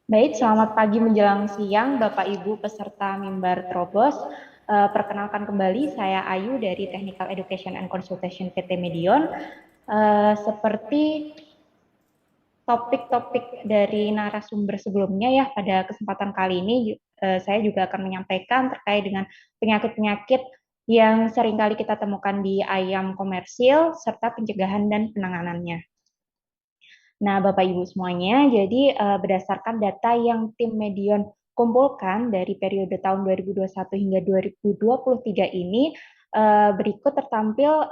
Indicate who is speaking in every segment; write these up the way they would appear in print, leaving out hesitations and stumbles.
Speaker 1: Baik, selamat pagi menjelang siang, Bapak Ibu peserta mimbar Terobos. Perkenalkan kembali, saya Ayu dari Technical Education and Consultation PT Medion. Seperti topik-topik dari narasumber sebelumnya ya, pada kesempatan kali ini saya juga akan menyampaikan terkait dengan penyakit-penyakit yang seringkali kita temukan di ayam komersil, serta pencegahan dan penanganannya. Nah, Bapak Ibu semuanya, jadi berdasarkan data yang tim Medion kumpulkan dari periode tahun 2021 hingga 2023 ini, berikut tertampil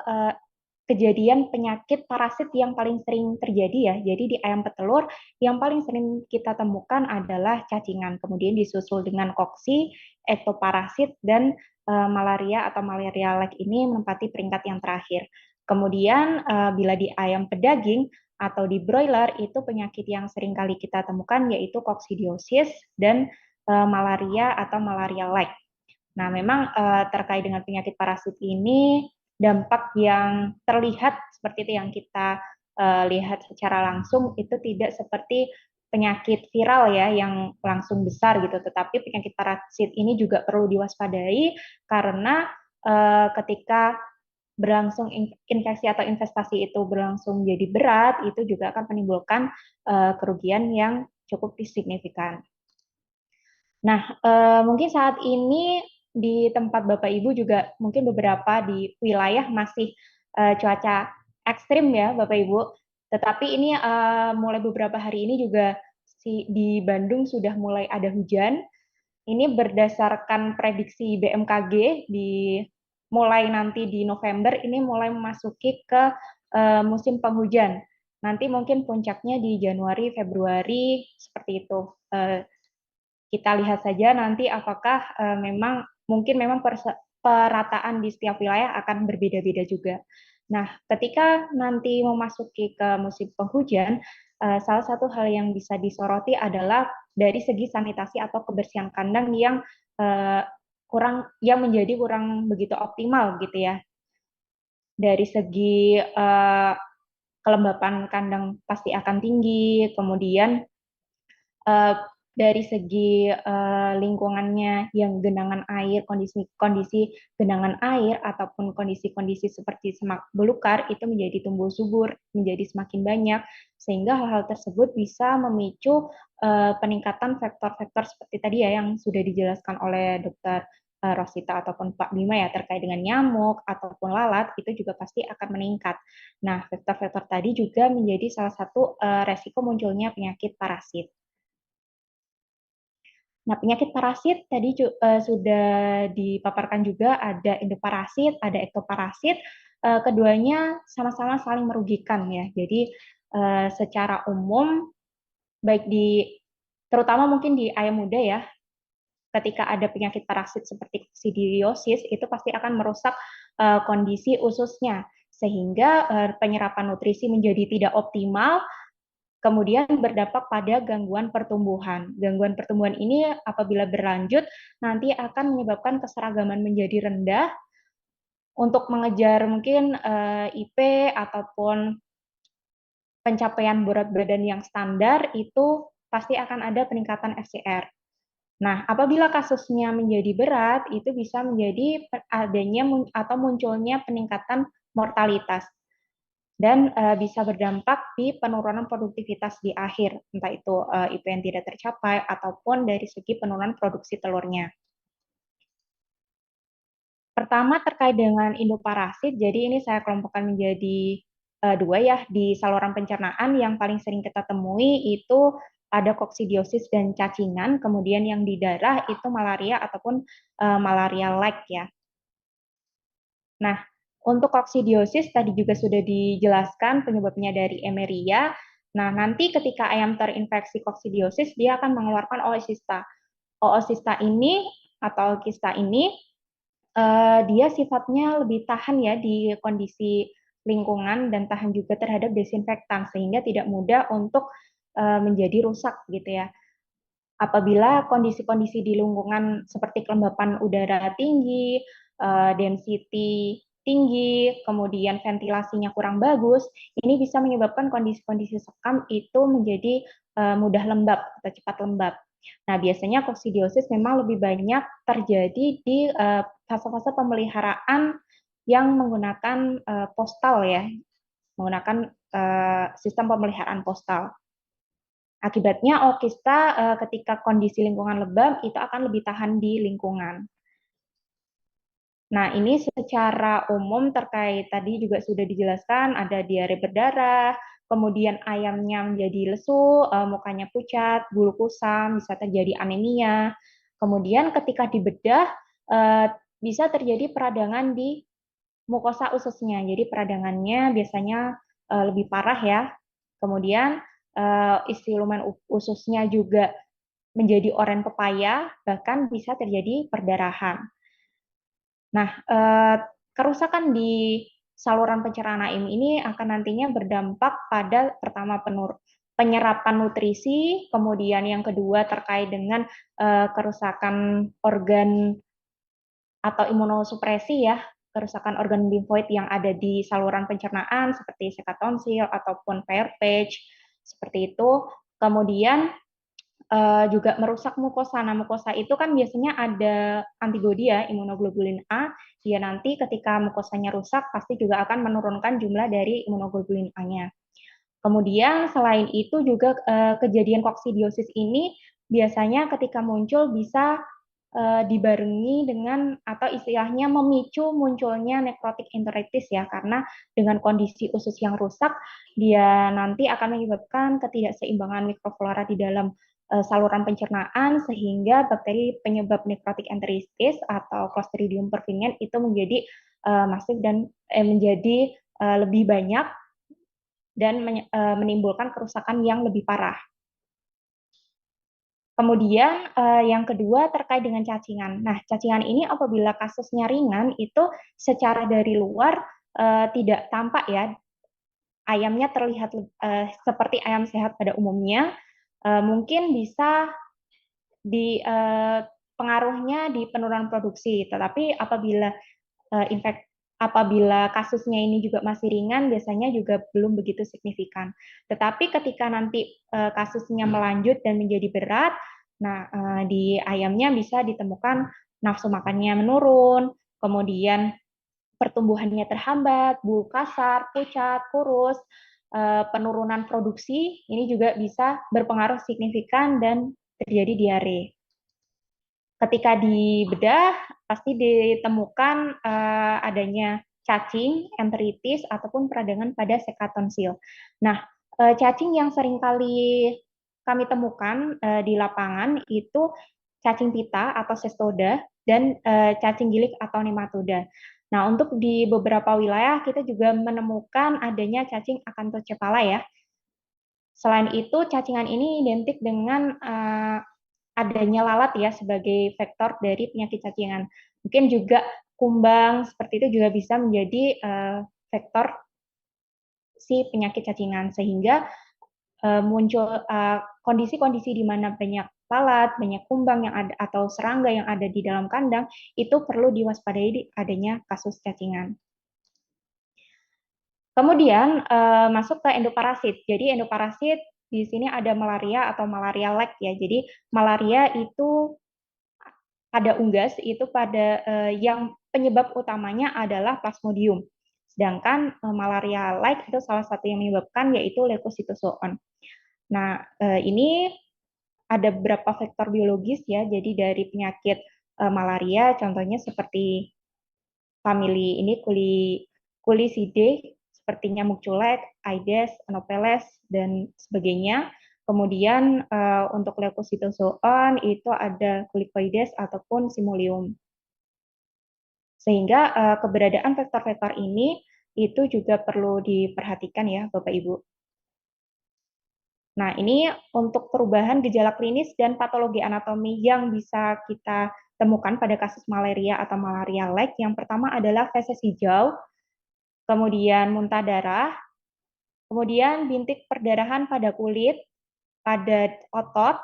Speaker 1: kejadian penyakit parasit yang paling sering terjadi ya. Jadi di ayam petelur yang paling sering kita temukan adalah cacingan, kemudian disusul dengan koksi, ektoparasit, dan malaria atau malaria like ini menempati peringkat yang terakhir. Kemudian bila di ayam pedaging atau di broiler itu penyakit yang sering kali kita temukan yaitu koksidiosis dan malaria atau malaria like. Nah, memang terkait dengan penyakit parasit ini dampak yang terlihat seperti itu yang kita lihat secara langsung itu tidak seperti penyakit viral ya yang langsung besar gitu, tetapi penyakit parasit ini juga perlu diwaspadai karena ketika berlangsung infeksi atau investasi itu berlangsung jadi berat, itu juga akan menimbulkan kerugian yang cukup signifikan. Nah, mungkin saat ini di tempat Bapak Ibu juga mungkin beberapa di wilayah masih cuaca ekstrim ya Bapak Ibu. Tetapi ini mulai beberapa hari ini juga di Bandung sudah mulai ada hujan. Ini berdasarkan prediksi BMKG di mulai nanti di November ini mulai memasuki ke musim penghujan. Nanti mungkin puncaknya di Januari, Februari seperti itu. Kita lihat saja nanti apakah memang mungkin memang perataan di setiap wilayah akan berbeda-beda juga. Nah, ketika nanti memasuki ke musim penghujan, salah satu hal yang bisa disoroti adalah dari segi sanitasi atau kebersihan kandang yang yang menjadi kurang begitu optimal gitu ya. Dari segi kelembapan kandang pasti akan tinggi, kemudian uh, dari segi lingkungannya yang genangan air, kondisi genangan air ataupun kondisi-kondisi seperti semak belukar itu menjadi tumbuh subur, menjadi semakin banyak, sehingga hal-hal tersebut bisa memicu peningkatan faktor-faktor seperti tadi ya yang sudah dijelaskan oleh Dokter Rosita ataupun Pak Bima ya terkait dengan nyamuk ataupun lalat itu juga pasti akan meningkat. Nah, faktor-faktor tadi juga menjadi salah satu resiko munculnya penyakit parasit. Nah, penyakit parasit tadi sudah dipaparkan juga ada endoparasit, ada ektoparasit. Keduanya sama-sama saling merugikan ya. Jadi secara umum baik di terutama mungkin di ayam muda ya, ketika ada penyakit parasit seperti koksidiosis itu pasti akan merusak kondisi ususnya sehingga penyerapan nutrisi menjadi tidak optimal. Kemudian berdampak pada gangguan pertumbuhan. Gangguan pertumbuhan ini apabila berlanjut nanti akan menyebabkan keseragaman menjadi rendah untuk mengejar mungkin IP ataupun pencapaian berat badan yang standar itu pasti akan ada peningkatan FCR. Nah, apabila kasusnya menjadi berat, itu bisa menjadi adanya atau munculnya peningkatan mortalitas dan bisa berdampak di penurunan produktivitas di akhir, entah itu IP yang tidak tercapai ataupun dari segi penurunan produksi telurnya. Pertama terkait dengan indoparasit, jadi ini saya kelompokkan menjadi dua ya, di saluran pencernaan yang paling sering kita temui itu ada koksidiosis dan cacingan, kemudian yang di darah itu malaria ataupun malaria like ya. Nah, untuk koksidiosis tadi juga sudah dijelaskan penyebabnya dari Emeria. Nah, nanti ketika ayam terinfeksi koksidiosis, dia akan mengeluarkan oosista. Oosista ini atau kista ini, dia sifatnya lebih tahan ya di kondisi lingkungan dan tahan juga terhadap desinfektan, sehingga tidak mudah untuk menjadi rusak gitu ya. Apabila kondisi-kondisi di lingkungan seperti kelembapan udara tinggi, density tinggi, kemudian ventilasinya kurang bagus, ini bisa menyebabkan kondisi-kondisi sekam itu menjadi mudah lembab atau cepat lembab. Nah, biasanya koksidiosis memang lebih banyak terjadi di fase-fase pemeliharaan yang menggunakan postal ya, menggunakan sistem pemeliharaan postal. Akibatnya okista ketika kondisi lingkungan lembab itu akan lebih tahan di lingkungan. Nah, ini secara umum terkait tadi juga sudah dijelaskan ada diare berdarah, kemudian ayamnya menjadi lesu, mukanya pucat, bulu kusam, bisa terjadi anemia. Kemudian ketika dibedah bisa terjadi peradangan di mukosa ususnya. Jadi peradangannya biasanya lebih parah ya. Kemudian isi lumen ususnya juga menjadi oren pepaya, bahkan bisa terjadi perdarahan. Nah, kerusakan di saluran pencernaan ayam ini akan nantinya berdampak pada pertama penyerapan nutrisi, kemudian yang kedua terkait dengan kerusakan organ atau imunosupresi ya, kerusakan organ limfoid yang ada di saluran pencernaan seperti sekat tonsil ataupun Peyerpage seperti itu. Kemudian juga merusak mukosa. Nah, mukosa itu kan biasanya ada antibodi ya, imunoglobulin A. Dia nanti ketika mukosanya rusak pasti juga akan menurunkan jumlah dari imunoglobulin A-nya. Kemudian selain itu juga kejadian koksidiosis ini biasanya ketika muncul bisa dibarengi dengan atau istilahnya memicu munculnya nekrotik enteritis ya, karena dengan kondisi usus yang rusak dia nanti akan menyebabkan ketidakseimbangan mikroflora di dalam saluran pencernaan sehingga bakteri penyebab nekrotik enteritis atau Clostridium perfringens itu menjadi masif dan menjadi lebih banyak dan menimbulkan kerusakan yang lebih parah. Kemudian yang kedua terkait dengan cacingan. Nah, cacingan ini apabila kasusnya ringan itu secara dari luar tidak tampak ya, ayamnya terlihat seperti ayam sehat pada umumnya, mungkin bisa di pengaruhnya di penurunan produksi. Tetapi apabila kasusnya ini juga masih ringan, biasanya juga belum begitu signifikan. Tetapi ketika nanti kasusnya melanjut dan menjadi berat, nah di ayamnya bisa ditemukan nafsu makannya menurun, kemudian pertumbuhannya terhambat, bulu kasar, pucat, kurus, penurunan produksi, ini juga bisa berpengaruh signifikan dan terjadi diare. Ketika dibedah, pasti ditemukan adanya cacing, enteritis, ataupun peradangan pada sekat tonsil. Nah, cacing yang seringkali kami temukan di lapangan itu cacing pita atau cestoda dan cacing gilik atau nematoda. Nah, untuk di beberapa wilayah kita juga menemukan adanya cacing Acanthocephala ya. Selain itu, cacingan ini identik dengan adanya lalat ya sebagai vektor dari penyakit cacingan. Mungkin juga kumbang seperti itu juga bisa menjadi vektor si penyakit cacingan sehingga muncul kondisi-kondisi di mana banyak lalat, banyak kumbang yang ada atau serangga yang ada di dalam kandang itu perlu diwaspadai adanya kasus cacingan. Kemudian masuk ke endoparasit. Jadi endoparasit di sini ada malaria atau malaria lek ya. Jadi malaria itu pada unggas itu pada yang penyebab utamanya adalah Plasmodium. Sedangkan malaria like itu salah satu yang menyebabkan yaitu Leukocytozoon. Nah, ini ada beberapa faktor biologis ya. Jadi dari penyakit malaria contohnya seperti famili ini Culicidae seperti nyamuk culek, Aedes, Anopheles dan sebagainya. Kemudian untuk Leukocytozoon itu ada Culicoides ataupun Simulium. Sehingga keberadaan vektor-vektor ini itu juga perlu diperhatikan ya Bapak Ibu. Nah, ini untuk perubahan gejala klinis dan patologi anatomi yang bisa kita temukan pada kasus malaria atau malaria like. Yang pertama adalah feses hijau, kemudian muntah darah, kemudian bintik perdarahan pada kulit, pada otot,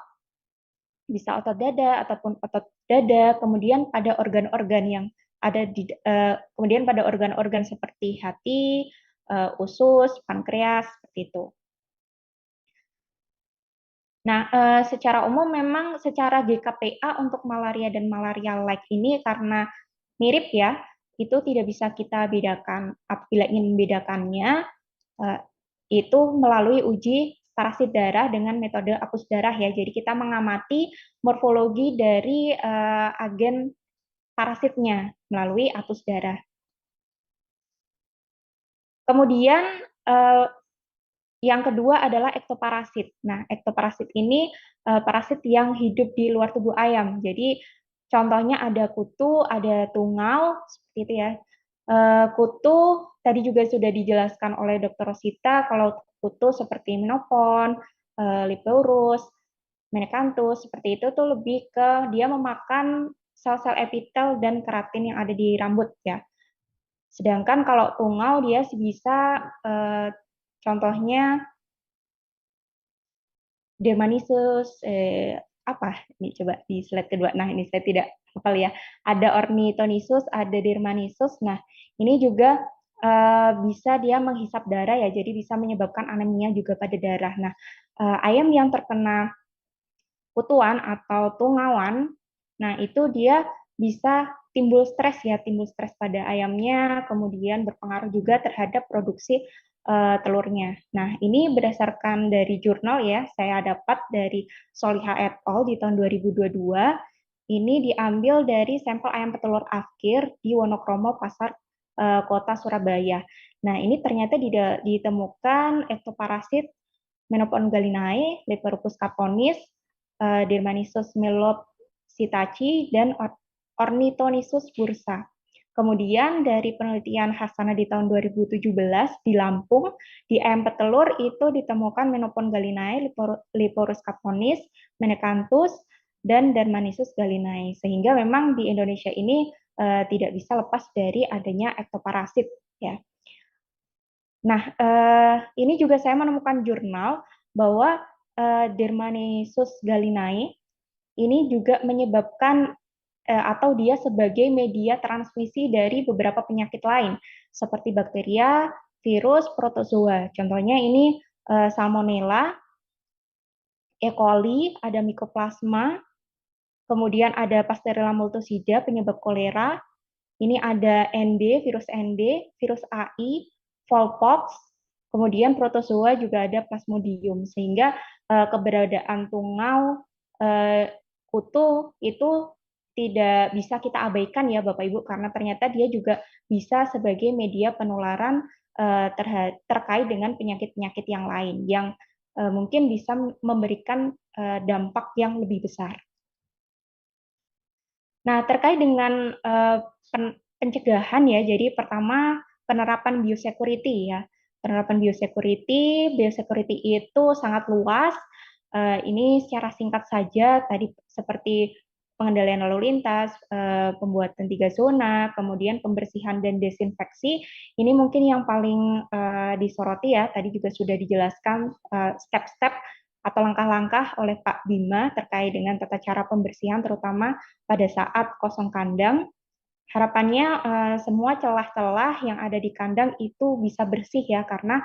Speaker 1: bisa otot dada ataupun otot dada, kemudian pada organ-organ yang kemudian pada organ-organ seperti hati, usus, pankreas, seperti itu. Nah, secara umum memang secara GKPA untuk malaria dan malaria-like ini karena mirip ya, itu tidak bisa kita bedakan. Apabila ingin membedakannya, eh, itu melalui uji parasit darah dengan metode apus darah ya. Jadi kita mengamati morfologi dari agen parasitnya melalui apus darah. Kemudian eh, yang kedua adalah ektoparasit. Nah, ektoparasit ini parasit yang hidup di luar tubuh ayam. Jadi contohnya ada kutu, ada tungau, seperti itu ya. Kutu tadi juga sudah dijelaskan oleh Dr. Rosita, kalau kutu seperti Menopon, Leporus, Menekanthus, seperti itu tuh lebih ke dia memakan sel-sel epitel dan keratin yang ada di rambut ya. Sedangkan kalau tungau dia bisa contohnya Dermanisus, apa ini coba di slide kedua. Nah, ini saya tidak hafal ya. Ada Ornithonisus, ada Dermanisus. Nah, ini juga bisa dia menghisap darah ya, jadi bisa menyebabkan anemia juga pada darah. Nah, ayam yang terkena kutuan atau tungauan, nah itu dia bisa timbul stres ya, timbul stres pada ayamnya, kemudian berpengaruh juga terhadap produksi telurnya. Nah, ini berdasarkan dari jurnal ya, saya dapat dari Soliha et al. Di tahun 2022, ini diambil dari sampel ayam petelur akhir di Wonokromo, Pasar Kota Surabaya. Nah, ini ternyata ditemukan ektoparasit Menopon gallinae, Leporus caponis, Dermanisus melopsitaci, dan Ornithonisus bursa. Kemudian dari penelitian Hasanah di tahun 2017 di Lampung, di ayam petelur itu ditemukan Menopon gallinae, Leporus caponis, Menekanthus, dan Dermanisus gallinae. Sehingga memang di Indonesia ini tidak bisa lepas dari adanya ektoparasit ya. Nah, ini juga saya menemukan jurnal bahwa Dermanisus gallinae ini juga menyebabkan atau dia sebagai media transmisi dari beberapa penyakit lain seperti bakteria, virus, protozoa. Contohnya ini Salmonella, E. coli, ada Mycoplasma, kemudian ada Pasteurella multocida penyebab kolera, ini ada ND, virus ND, virus AI, Volpox, kemudian protozoa juga ada Plasmodium, sehingga keberadaan tungau kutu itu tidak bisa kita abaikan ya Bapak Ibu, karena ternyata dia juga bisa sebagai media penularan terkait dengan penyakit-penyakit yang lain yang mungkin bisa memberikan dampak yang lebih besar. Nah, terkait dengan pencegahan ya, jadi pertama penerapan biosecurity ya. Penerapan biosecurity itu sangat luas. Ini secara singkat saja tadi seperti pengendalian lalu lintas, pembuatan 3 zona, kemudian pembersihan dan desinfeksi. Ini mungkin yang paling disoroti ya. Tadi juga sudah dijelaskan step-step atau langkah-langkah oleh Pak Bima terkait dengan tata cara pembersihan terutama pada saat kosong kandang. Harapannya semua celah-celah yang ada di kandang itu bisa bersih ya, karena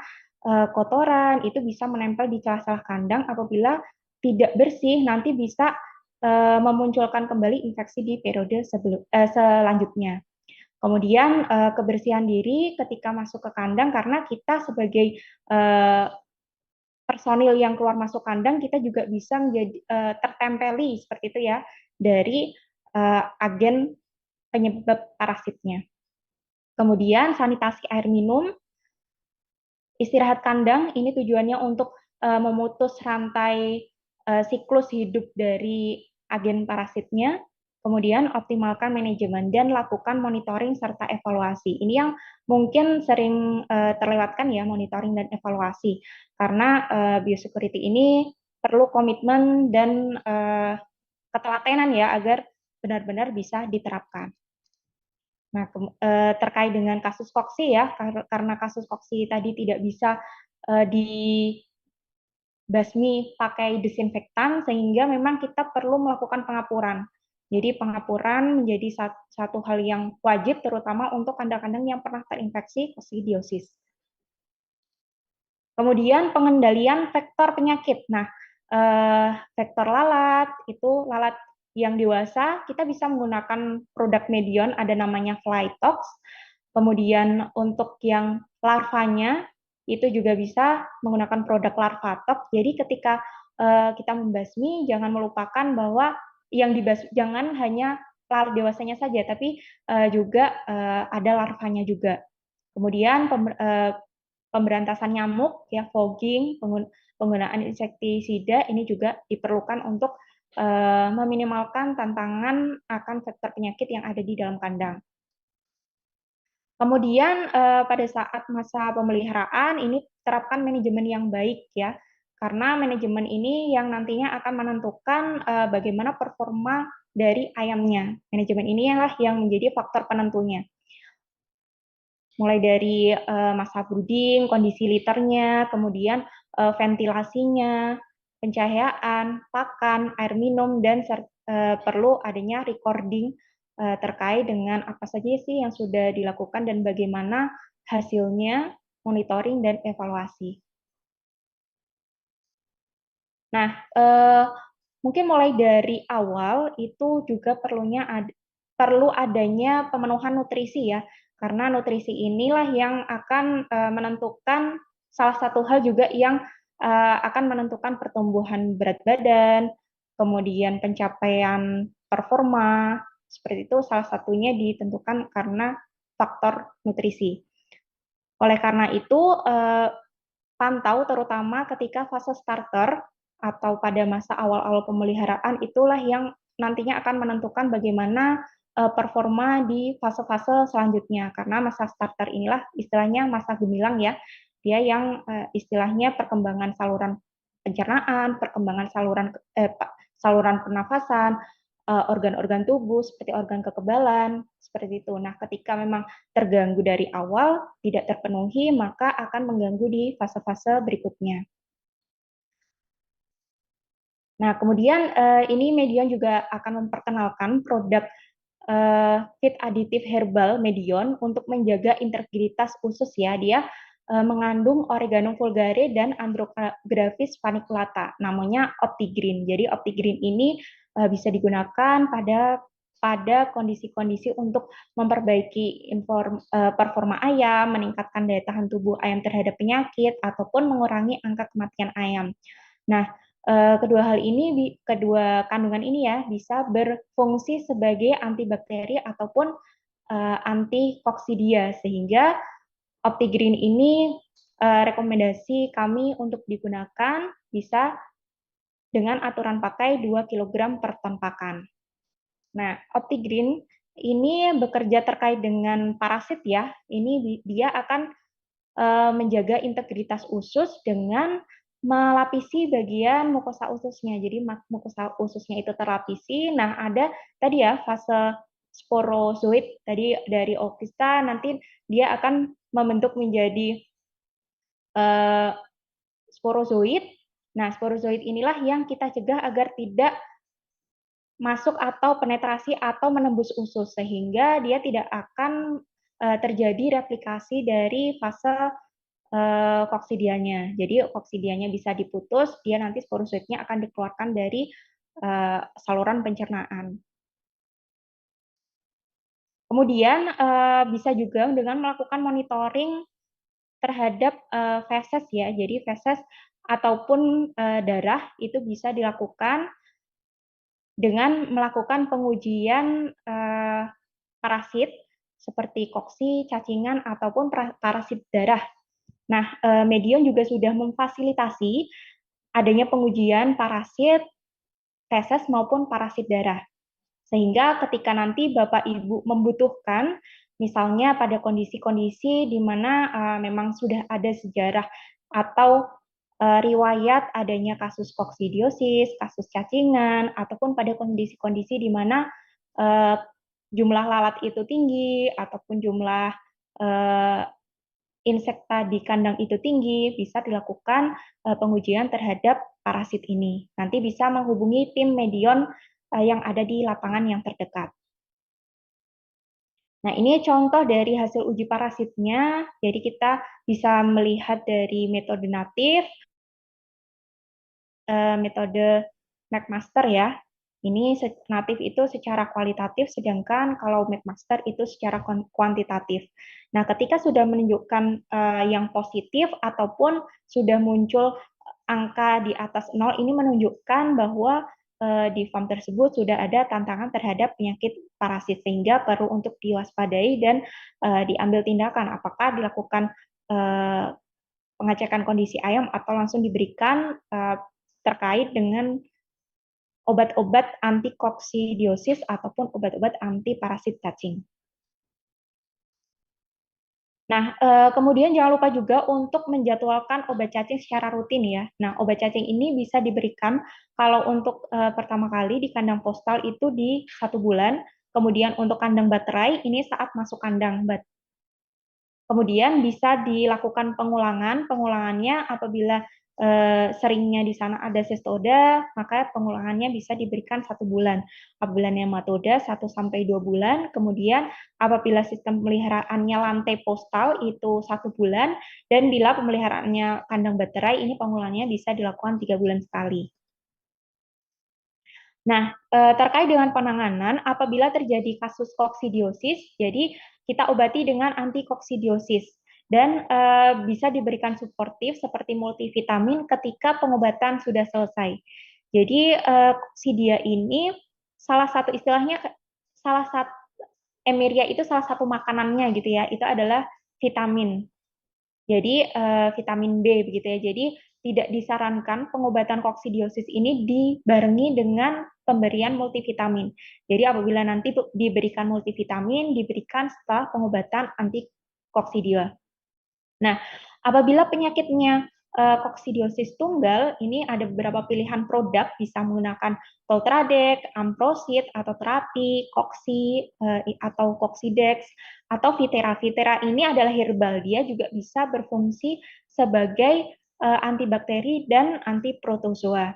Speaker 1: kotoran itu bisa menempel di celah-celah kandang. Apabila tidak bersih nanti bisa memunculkan kembali infeksi di periode selanjutnya. Kemudian kebersihan diri ketika masuk ke kandang, karena kita sebagai personil yang keluar masuk kandang, kita juga bisa menjadi tertempeli seperti itu ya dari agen penyebab parasitnya. Kemudian sanitasi air minum, istirahat kandang ini tujuannya untuk memutus rantai siklus hidup dari agen parasitnya. Kemudian optimalkan manajemen dan lakukan monitoring serta evaluasi. Ini yang mungkin sering terlewatkan ya, monitoring dan evaluasi. Karena biosecurity ini perlu komitmen dan ketelatenan ya agar benar-benar bisa diterapkan. Nah, terkait dengan kasus koksi ya, karena kasus koksi tadi tidak bisa dibasmi pakai desinfektan, sehingga memang kita perlu melakukan pengapuran. Jadi pengapuran menjadi satu hal yang wajib, terutama untuk kandang-kandang yang pernah terinfeksi koksidiosis. Kemudian pengendalian vektor penyakit. Nah, vektor lalat itu lalat yang dewasa kita bisa menggunakan produk Medion, ada namanya Flytox. Kemudian untuk yang larvanya itu juga bisa menggunakan produk Larvatox. Jadi ketika kita membasmi, jangan melupakan bahwa yang dibasmi jangan hanya lalat dewasanya saja, tapi juga ada larvanya juga. Kemudian pemberantasan nyamuk, ya fogging, penggunaan insektisida ini juga diperlukan untuk meminimalkan tantangan akan vektor penyakit yang ada di dalam kandang. Kemudian pada saat masa pemeliharaan ini terapkan manajemen yang baik ya, karena manajemen ini yang nantinya akan menentukan bagaimana performa dari ayamnya. Manajemen ini yang menjadi faktor penentunya. Mulai dari masa brooding, kondisi liternya, kemudian ventilasinya, pencahayaan, pakan, air minum, dan perlu adanya recording terkait dengan apa saja sih yang sudah dilakukan dan bagaimana hasilnya, monitoring, dan evaluasi. Nah, mungkin mulai dari awal itu juga perlu adanya pemenuhan nutrisi ya, karena nutrisi inilah yang akan menentukan salah satu hal juga yang akan menentukan pertumbuhan berat badan, kemudian pencapaian performa, seperti itu salah satunya ditentukan karena faktor nutrisi. Oleh karena itu, pantau terutama ketika fase starter atau pada masa awal-awal pemeliharaan itulah yang nantinya akan menentukan bagaimana performa di fase-fase selanjutnya. Karena masa starter inilah istilahnya masa gemilang ya. Dia yang istilahnya perkembangan saluran pencernaan, perkembangan saluran pernafasan, organ-organ tubuh seperti organ kekebalan, seperti itu. Nah, ketika memang terganggu dari awal, tidak terpenuhi, maka akan mengganggu di fase-fase berikutnya. Nah, kemudian ini Medion juga akan memperkenalkan produk feed additive herbal Medion untuk menjaga integritas usus ya. Dia mengandung Oreganum vulgare dan Andrographis paniculata, namanya OptiGreen. Jadi OptiGreen ini bisa digunakan pada kondisi-kondisi untuk memperbaiki performa ayam, meningkatkan daya tahan tubuh ayam terhadap penyakit, ataupun mengurangi angka kematian ayam. Nah, kedua kandungan ini ya bisa berfungsi sebagai antibakteri ataupun anti-koksidia, sehingga OptiGreen ini rekomendasi kami untuk digunakan bisa dengan aturan pakai 2 kg per ton pakan. Nah, OptiGreen ini bekerja terkait dengan parasit ya. Ini dia akan menjaga integritas usus dengan melapisi bagian mukosa ususnya. Jadi mukosa ususnya itu terlapisi. Nah, ada tadi ya fase sporozoid tadi dari Ovista, nanti dia akan membentuk menjadi sporozoid. Nah, sporozoid inilah yang kita cegah agar tidak masuk atau penetrasi atau menembus usus, sehingga dia tidak akan terjadi replikasi dari fase koksidianya. Jadi koksidianya bisa diputus, dia nanti sporozoidnya akan dikeluarkan dari saluran pencernaan. Kemudian bisa juga dengan melakukan monitoring terhadap feses ya. Jadi feses ataupun darah itu bisa dilakukan dengan melakukan pengujian parasit seperti koksi, cacingan, ataupun parasit darah. Nah, Medion juga sudah memfasilitasi adanya pengujian parasit feses maupun parasit darah. Sehingga ketika nanti Bapak Ibu membutuhkan, misalnya pada kondisi-kondisi di mana memang sudah ada sejarah atau riwayat adanya kasus koksidiosis, kasus cacingan, ataupun pada kondisi-kondisi di mana jumlah lalat itu tinggi, ataupun jumlah insekta di kandang itu tinggi, bisa dilakukan pengujian terhadap parasit ini. Nanti bisa menghubungi tim Medion yang ada di lapangan yang terdekat. Nah, ini contoh dari hasil uji parasitnya. Jadi kita bisa melihat dari metode natif, metode McMaster ya. Ini natif itu secara kualitatif, sedangkan kalau McMaster itu secara kuantitatif. Nah, ketika sudah menunjukkan yang positif ataupun sudah muncul angka di atas 0, ini menunjukkan bahwa di farm tersebut sudah ada tantangan terhadap penyakit parasit, sehingga perlu untuk diwaspadai dan diambil tindakan, apakah dilakukan pengecekan kondisi ayam atau langsung diberikan terkait dengan obat-obat anti koksidiosis ataupun obat-obat anti parasit cacing. Nah, kemudian jangan lupa juga untuk menjadwalkan obat cacing secara rutin ya. Nah, obat cacing ini bisa diberikan kalau untuk pertama kali di kandang postal itu di 1 bulan, kemudian untuk kandang baterai ini saat masuk kandang. Kemudian bisa dilakukan pengulangannya apabila seringnya di sana ada sistoda, maka pengulangannya bisa diberikan 1 bulan. Apabila nematoda 1 sampai 2 bulan, kemudian apabila sistem pemeliharaannya lantai postal itu 1 bulan, dan bila pemeliharaannya kandang baterai ini pengulangannya bisa dilakukan 3 bulan sekali. Nah, terkait dengan penanganan, apabila terjadi kasus koksidiosis, jadi kita obati dengan antikoksidiosis dan bisa diberikan suportif seperti multivitamin ketika pengobatan sudah selesai. Jadi koksidia ini salah satu istilahnya salah satu Emeria itu salah satu makanannya gitu ya, itu adalah vitamin. Jadi vitamin B begitu ya. Jadi tidak disarankan pengobatan koksidiosis ini dibarengi dengan pemberian multivitamin. Jadi apabila nanti diberikan multivitamin, diberikan setelah pengobatan anti koksidia. Nah, apabila penyakitnya koksidiosis tunggal, ini ada beberapa pilihan produk, bisa menggunakan Voltradek, Amprosit, atau terapi, Koksi, atau Koksidex, atau Vitera. Vitera ini adalah herbal, dia juga bisa berfungsi sebagai antibakteri dan antiprotozoa.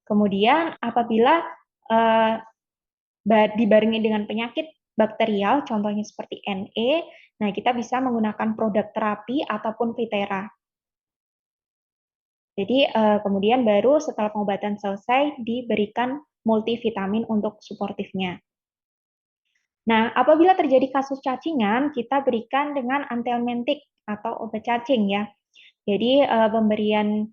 Speaker 1: Kemudian apabila dibarengi dengan penyakit bakterial, contohnya seperti NE, nah kita bisa menggunakan produk terapi ataupun Vitera. Jadi kemudian baru setelah pengobatan selesai diberikan multivitamin untuk suportifnya. Nah, apabila terjadi kasus cacingan, kita berikan dengan antihelmintik atau obat cacing ya. Jadi pemberian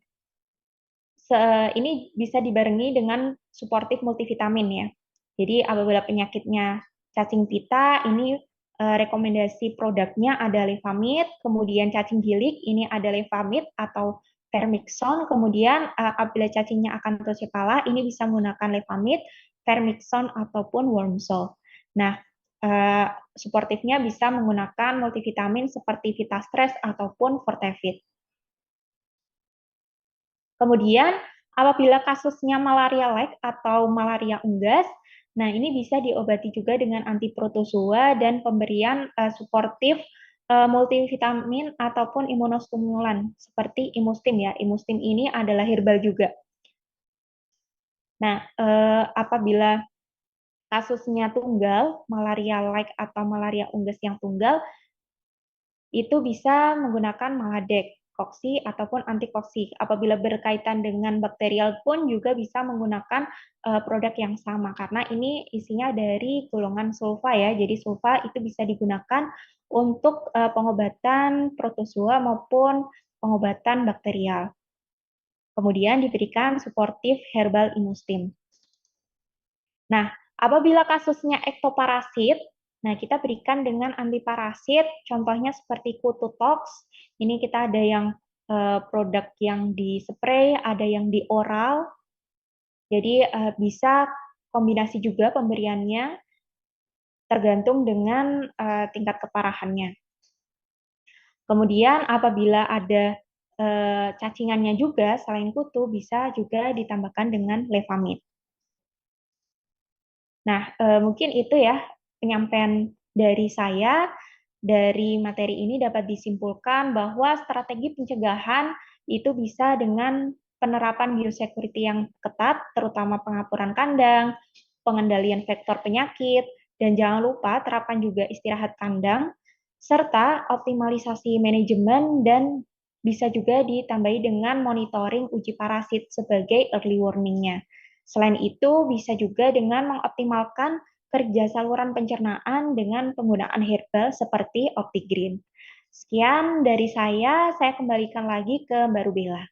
Speaker 1: ini bisa dibarengi dengan suportif multivitamin ya. Jadi apabila penyakitnya cacing pita, ini rekomendasi produknya ada Levamid, kemudian cacing gilik ini ada Levamid atau Vermixon, kemudian apabila cacingnya Acanthocephalo ini bisa menggunakan Levamid, Vermixon ataupun Wormsol. Nah, suportifnya bisa menggunakan multivitamin seperti Vitastres ataupun Fortevit. Kemudian, apabila kasusnya malaria-like atau malaria unggas, nah ini bisa diobati juga dengan antiprotozoa dan pemberian suportif multivitamin ataupun imunostimulan seperti Imustim ya. Imustim ini adalah herbal juga. Nah, apabila kasusnya tunggal, malaria-like atau malaria unggas yang tunggal, itu bisa menggunakan Maladek, koksi ataupun antikoksi. Apabila berkaitan dengan bakterial pun juga bisa menggunakan produk yang sama karena ini isinya dari golongan sulfa ya. Jadi sulfa itu bisa digunakan untuk pengobatan protozoa maupun pengobatan bakterial. Kemudian diberikan suportif herbal imustim. Nah, apabila kasusnya ektoparasit, nah kita berikan dengan antiparasit, contohnya seperti Kututox. Ini kita ada yang produk yang di spray, ada yang di oral. Jadi bisa kombinasi juga pemberiannya tergantung dengan tingkat keparahannya. Kemudian apabila ada cacingannya juga selain kutu bisa juga ditambahkan dengan Levamid. Nah, mungkin itu ya penyampaian dari saya. Dari materi ini dapat disimpulkan bahwa strategi pencegahan itu bisa dengan penerapan biosecurity yang ketat, terutama pengapuran kandang, pengendalian vektor penyakit, dan jangan lupa terapkan juga istirahat kandang, serta optimalisasi manajemen dan bisa juga ditambahi dengan monitoring uji parasit sebagai early warning-nya. Selain itu, bisa juga dengan mengoptimalkan kerja saluran pencernaan dengan penggunaan herbal seperti OptiGreen. Sekian dari saya kembalikan lagi ke Mbak Rubella.